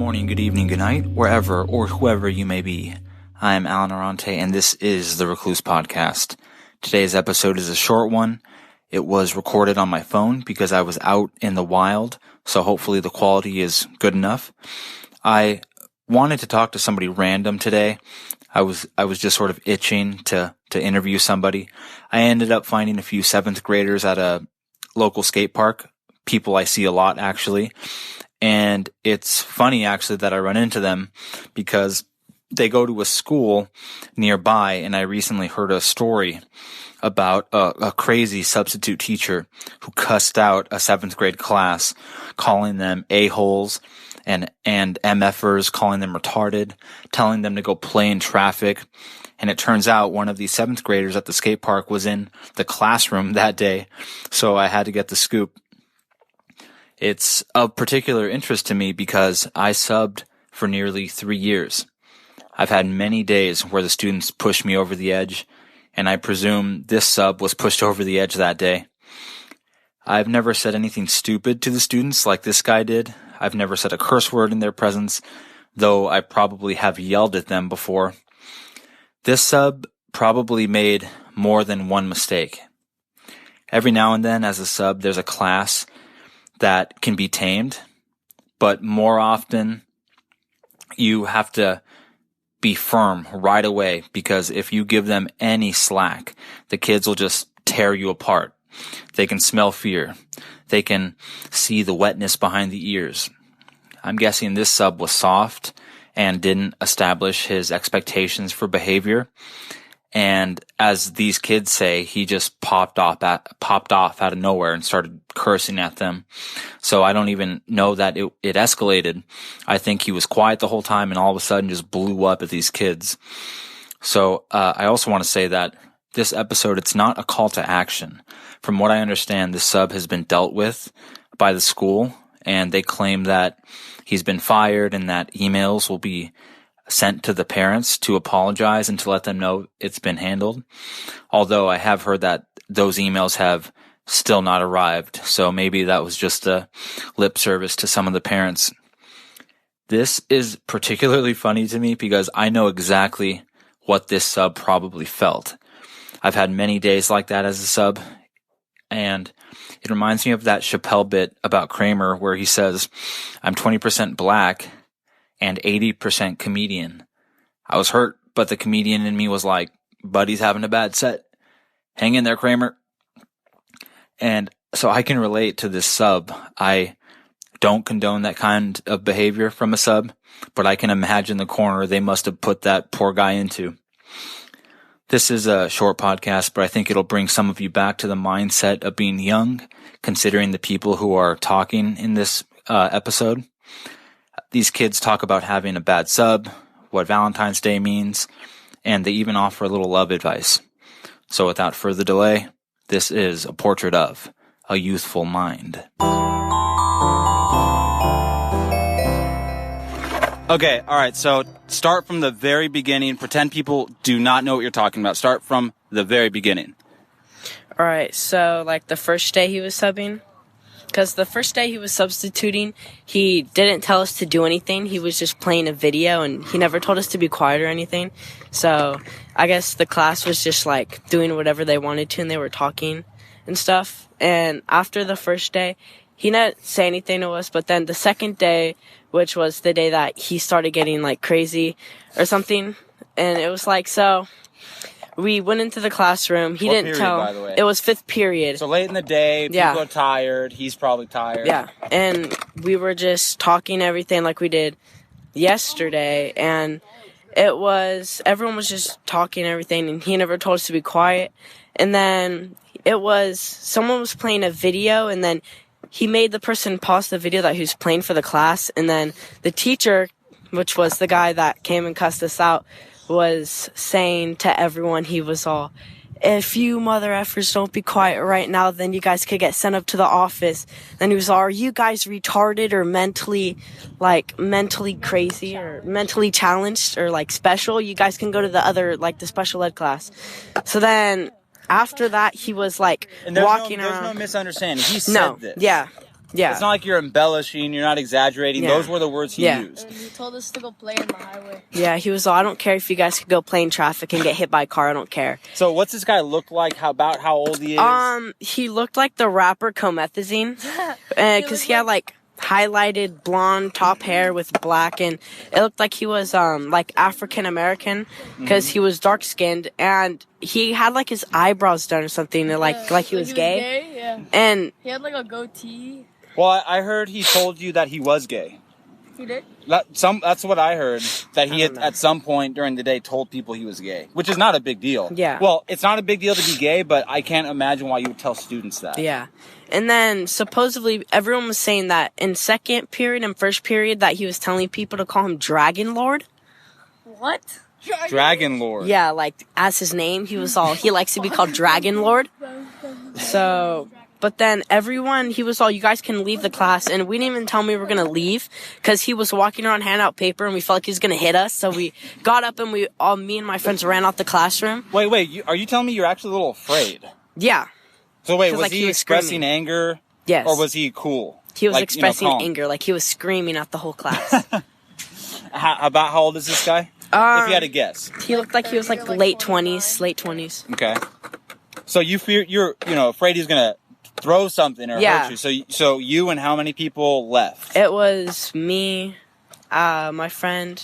morning, good evening, good night, wherever or whoever you may be. I am Alan Arante, and this is the Recluse podcast. Today's episode is a short one. It was recorded on my phone because I was out in the wild, so hopefully the quality is good enough. I wanted to talk to somebody random today. I was just sort of itching to interview somebody. I ended up finding a few 7th graders at a local skate park, people I see a lot actually. And it's funny actually that I run into them because they go to a school nearby, and I recently heard a story about a crazy substitute teacher who cussed out a 7th grade class, calling them a-holes and MFers, calling them retarded, telling them to go play in traffic. And it turns out one of these 7th graders at the skate park was in the classroom that day, so I had to get the scoop. It's of particular interest to me because I subbed for nearly 3 years. I've had many days where the students pushed me over the edge, and I presume this sub was pushed over the edge that day. I've never said anything stupid to the students like this guy did. I've never said a curse word in their presence, though I probably have yelled at them before. This sub probably made more than one mistake. Every now and then as a sub, there's a class that can be tamed, but more often you have to be firm right away, because if you give them any slack, the kids will just tear you apart. They can smell fear. They can see the wetness behind the ears. I'm guessing this sub was soft and didn't establish his expectations for behavior. And as these kids say, he just popped off out of nowhere and started cursing at them. So I don't even know that it escalated. I think he was quiet the whole time and all of a sudden just blew up at these kids. So I also want to say that this episode, it's not a call to action. From what I understand, this sub has been dealt with by the school, and they claim that he's been fired and that emails will be sent to the parents to apologize and to let them know it's been handled. Although I have heard that those emails have still not arrived, so maybe that was just a lip service to some of the parents. This is particularly funny to me because I know exactly what this sub probably felt. I've had many days like that as a sub, and it reminds me of that Chappelle bit about Kramer where he says, "I'm 20% black and 80% comedian." I was hurt, but the comedian in me was like, "Buddy's having a bad set. Hang in there, Kramer." And so I can relate to this sub. I don't condone that kind of behavior from a sub, but I can imagine the corner they must have put that poor guy into. This is a short podcast, but I think it'll bring some of you back to the mindset of being young, considering the people who are talking in this episode. These kids talk about having a bad sub, what Valentine's Day means, and they even offer a little love advice. So without further delay, this is a portrait of a youthful mind. Okay, all right, so start from the very beginning. Pretend people do not know what you're talking about. Start from the very beginning. All right, so like the first day he was subbing, because the first day he was substituting, he didn't tell us to do anything. He was just playing a video, and he never told us to be quiet or anything. So I guess the class was just like doing whatever they wanted to, and they were talking and stuff. And after the first day, he didn't say anything to us, but then the second day, which was the day that he started getting like crazy or something, and it was like, so we went into the classroom. He didn't tell. By the way? It was 5th period. So late in the day, people are tired. He's probably tired. Yeah, and we were just talking everything like we did yesterday, and everyone was just talking everything, and he never told us to be quiet. And then someone was playing a video, and then he made the person pause the video that he was playing for the class, and then the teacher, which was the guy that came and cussed us out, was saying to everyone, he was all, "If you mother effers don't be quiet right now, then you guys could get sent up to the office." Then he was all, "Are you guys retarded or mentally crazy or mentally challenged or like special? You guys can go to the other, like the special ed class." So then after that, he was like walking around. There's no misunderstanding. He said this. Yeah. Yeah. It's not like you're embellishing, you're not exaggerating. Yeah. Those were the words he used. And he told us to go play in the highway. Yeah, he was all, I don't care if you guys could go play in traffic and get hit by a car. I don't care. So what's this guy look like? About how old he is? He looked like the rapper Comethazine. Because he had, like, highlighted blonde top hair with black, and it looked like he was, like, African-American because he was dark-skinned, and he had, like, his eyebrows done or something, and, like he was gay. Yeah. And He had, like, a goatee. Well, I heard he told you that he was gay. He did? That's what I heard, that he I had, don't know. at some point during the day, told people he was gay, which is not a big deal. Yeah. Well, it's not a big deal to be gay, but I can't imagine why you would tell students that. yeah. And then supposedly everyone was saying that in second period and first period that he was telling people to call him Dragon Lord. What? Dragon Lord. Yeah, like as his name, he likes to be called Dragon Lord. So, but then he was all, you guys can leave the class, and we didn't even tell him we were gonna leave because he was walking around handing out paper, and we felt like he was gonna hit us. So we got up and me and my friends ran out the classroom. Wait, are you telling me you're actually a little afraid? Yeah. So wait, 'Cause, was like, he he was expressing screaming. anger? Yes. Or was he cool? He was Like, expressing calm? anger, like he was screaming at the whole class. About how old is this guy? If you had to guess. He looked like he was like late 20s. Okay. So you're afraid he's gonna throw something or Yeah. hurt you. So you and how many people left? It was me, my friend.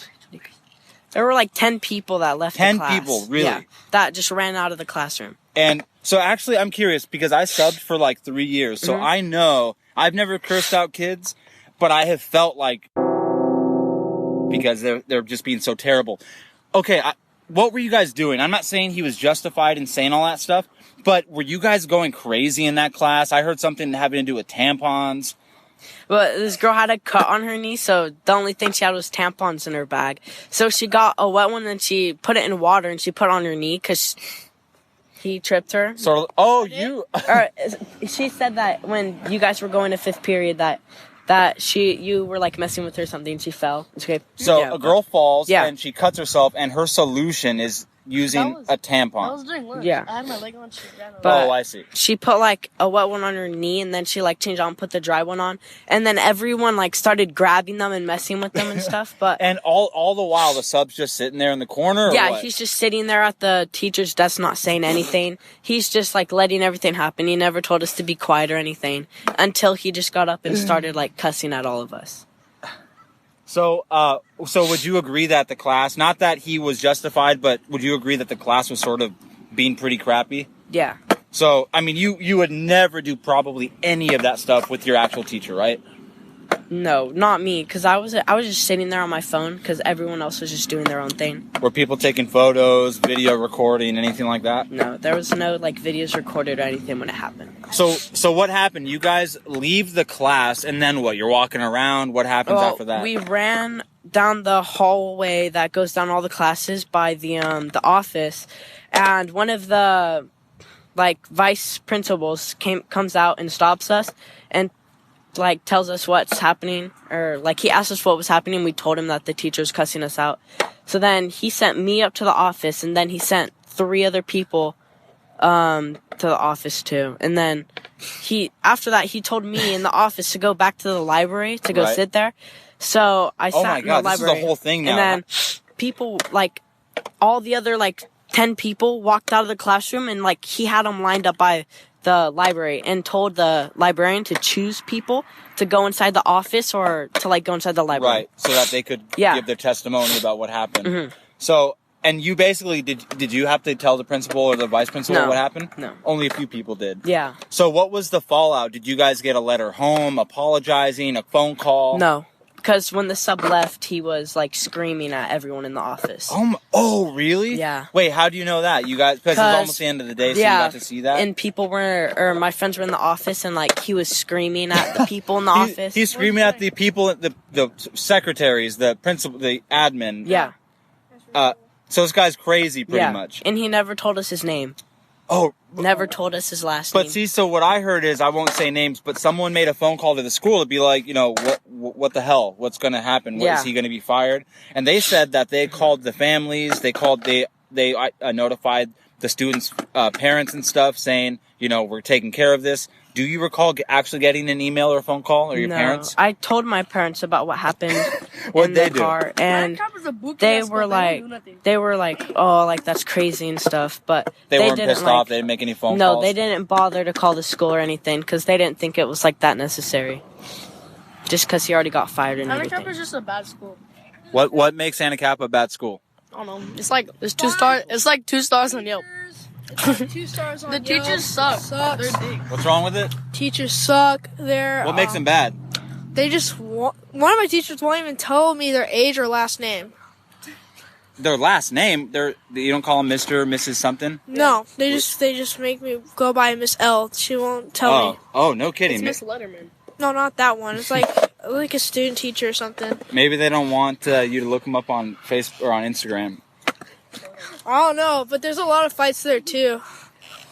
There were like 10 people that left 10 the class. people, really? Yeah, that just ran out of the classroom. And so actually I'm curious because I subbed for like 3 years. So I know I've never cursed out kids, but I have felt like because they're just being so terrible. Okay, what were you guys doing? I'm not saying he was justified in saying all that stuff, but were you guys going crazy in that class? I heard something having to do with tampons. But this girl had a cut on her knee, so the only thing she had was tampons in her bag. So she got a wet one and she put it in water and she put it on her knee because he tripped her. So, you... Or she said that when you guys were going to fifth period that you were like messing with her or something. She fell. Okay. So Yeah. a girl falls Yeah. and she cuts herself, and her solution is using a I tampon. was doing lunch. Yeah. I had my leg on. She ran away. But- I see. She put like a wet one on her knee and then she like changed out and put the dry one on. And then everyone like started grabbing them and messing with them and stuff. But And all the while, the sub's just sitting there in the corner? Or yeah, what? he's just sitting there at the teacher's desk not saying anything. He's just like letting everything happen. He never told us to be quiet or anything until he just got up and started like cussing at all of us. So would you agree that the class, not that he was justified, but would you agree that the class was sort of being pretty crappy? Yeah. So, I mean, you would never do probably any of that stuff with your actual teacher, right? No, not me, because I was just sitting there on my phone because everyone else was just doing their own thing. Were people taking photos, video recording, anything like that? No, there was no like videos recorded or anything when it happened. So what happened? You guys leave the class, and then what? You're walking around. What happens after that? We ran down the hallway that goes down all the classes by the office, and one of the like vice principals comes out and stops us and like tells us what's happening, or like he asked us what was happening. We told him that the teacher's cussing us out. So then he sent me up to the office, and then he sent 3 other people to the office too. And then after that he told me in the office to go back to the library to go Right. sit there. So I Oh sat my in God, the this is library. the whole thing now. And then people like all the other like 10 people walked out of the classroom, and like he had them lined up by the library and told the librarian to choose people to go inside the office or to like go inside the library. Right, so that they could Yeah. give their testimony about what happened. So, and you basically, did you have to tell the principal or the vice principal No. what happened? No. Only a few people did. Yeah. So what was the fallout? Did you guys get a letter home, apologizing, a phone call? No. Because when the sub left, he was like screaming at everyone in the office. Oh, really? Yeah. Wait, how do you know that? You guys, because it was 'Cause- almost the end of the day, so yeah, you got to see that? And people my friends were in the office, and like he was screaming at the people in the office. He's screaming at the people, the secretaries, the principal, the admin. Yeah. So this guy's crazy, pretty Yeah. much. And he never told us his name. Oh, Never told us his last but name. see, so what I heard is, I won't say names, but someone made a phone call to the school to be like, what the hell? What's going to happen? Yeah. Is he going to be fired? And they said that they called the families, they notified the students' parents and stuff saying, we're taking care of this. Do you recall actually getting an email or a phone call or your parents? I told my parents about what happened What'd in they the do? car, and they were like, oh, like that's crazy and stuff. But They weren't didn't pissed off. They didn't make any phone calls. No, they didn't bother to call the school or anything because they didn't think it was like that necessary. Just because he already got fired and everything. Anacapa is just a bad school. What makes Anacapa a bad school? I don't know. It's like it's 2 stars. It's like 2 stars on Yelp. 2 stars on The Yelp. teachers suck. Sucks. They're big. What's wrong with it? Teachers suck. They're What makes them bad? They just one of my teachers won't even tell me their age or last name. Their last name? You don't call them Mr. or Mrs. something? No, they just make me go by Miss L. She won't tell me. Oh, no kidding. It's Miss Letterman. No, not that one. It's like a student teacher or something. Maybe they don't want you to look them up on Facebook or on Instagram. I don't know, but there's a lot of fights there too.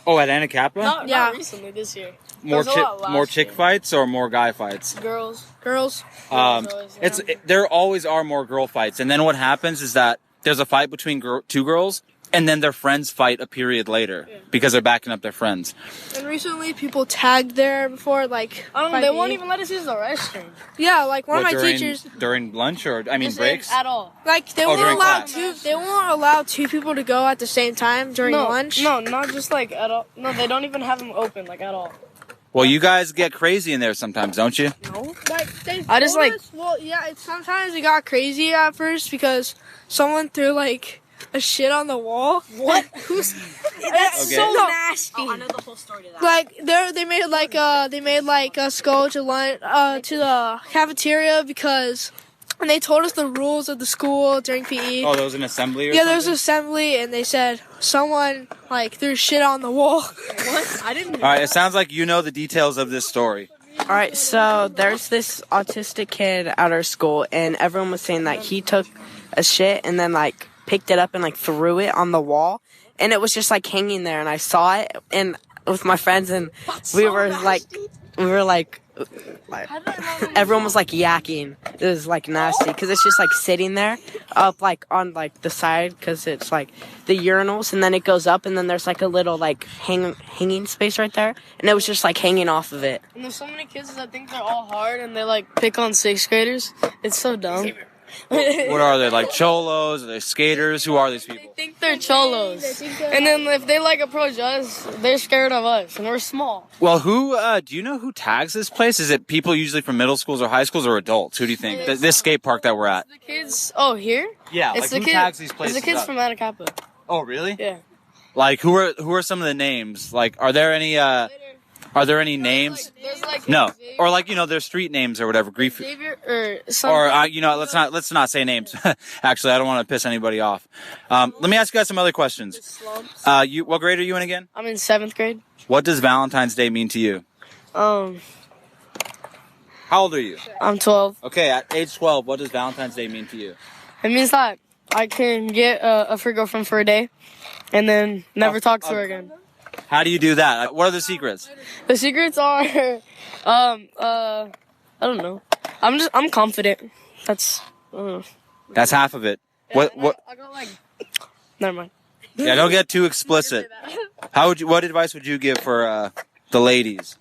Oh, at Anacapa? Not recently this year. More There's a lot last more chick year. fights or more guy fights? Girls. There always are more girl fights, and then what happens is that there's a fight between two girls, and then their friends fight a period later because they're backing up their friends. And recently, people tagged there before, like. They won't even let us use the restroom. Yeah, like one of my during, teachers. during lunch or breaks At all. Like they during won't allow class. They won't allow 2 people to go at the same time during lunch. No, not just like at all. No, they don't even have them open like at all. Well, you guys get crazy in there sometimes, don't you? No. Like they I just, told like- us- well, yeah. Sometimes it got crazy at first because someone threw like a shit on the wall. What? That's Okay. so nasty. I know the whole story to that. Like they made us go to lunch to the cafeteria because and they told us the rules of the school during PE. Oh, there was an assembly or Yeah, there was something? an assembly, and they said someone like threw shit on the wall. What? I didn't. All right, it sounds like you know the details of this story. All right, so there's this autistic kid at our school, and everyone was saying that he took a shit and then like picked it up and like threw it on the wall, and it was just like hanging there, and I saw it and with my friends, and we were like everyone was like yakking. It was like nasty because it's just like sitting there up like on like the side because it's like the urinals, and then it goes up, and then there's like a little like hanging space right there, and it was just like hanging off of it. And there's so many kids that think they're all hard and they like pick on 6th graders. It's so dumb. What are they, like cholos? Are they skaters? Who are these They people? think they're cholos. And then if they like approach us, they're scared of us, and we're small. Well, do you know who tags this place? Is it people usually from middle schools or high schools or adults? Who do you think? This skate park that we're at? The kids. Oh, here? Yeah, It's like the who tags these places It's the kids up? from Anacapa. Oh, really? Yeah. Like who are some of the names? Like are there any names? There's like No. Xavier, Or like, their street names or whatever. Xavier or something. Or let's not say names. Actually, I don't want to piss anybody off. Let me ask you guys some other questions. Slumps. What grade are you in again? I'm in 7th grade. What does Valentine's Day mean to you? Um, How old are you? I'm 12. Okay, at age 12, what does Valentine's Day mean to you? It means that I can get a free girlfriend for a day, and then never talk to her again. How do you do that? What are the secrets? The secrets are, I don't know. I'm confident. That's, That's half of it. What? I got like, never mind. Yeah, don't get too explicit. What advice would you give for the ladies?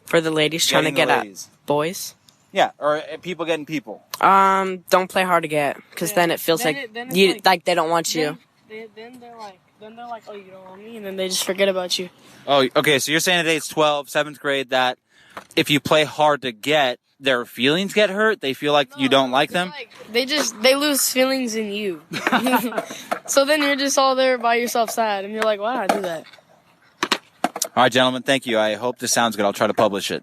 For the ladies trying to Getting get the at ladies. boys. Yeah, or people getting people. Don't play hard to get, because then it feels Then like it- then it's you like- they don't want you. Then they're like, oh, you don't want me, and then they just forget about you. Oh, okay, so you're saying at age 12, 7th grade, that if you play hard to get, their feelings get hurt? They feel like you don't like them? They lose feelings in you. So then you're just all there by yourself sad, and you're like, why did I do that? All right, gentlemen, thank you. I hope this sounds good. I'll try to publish it.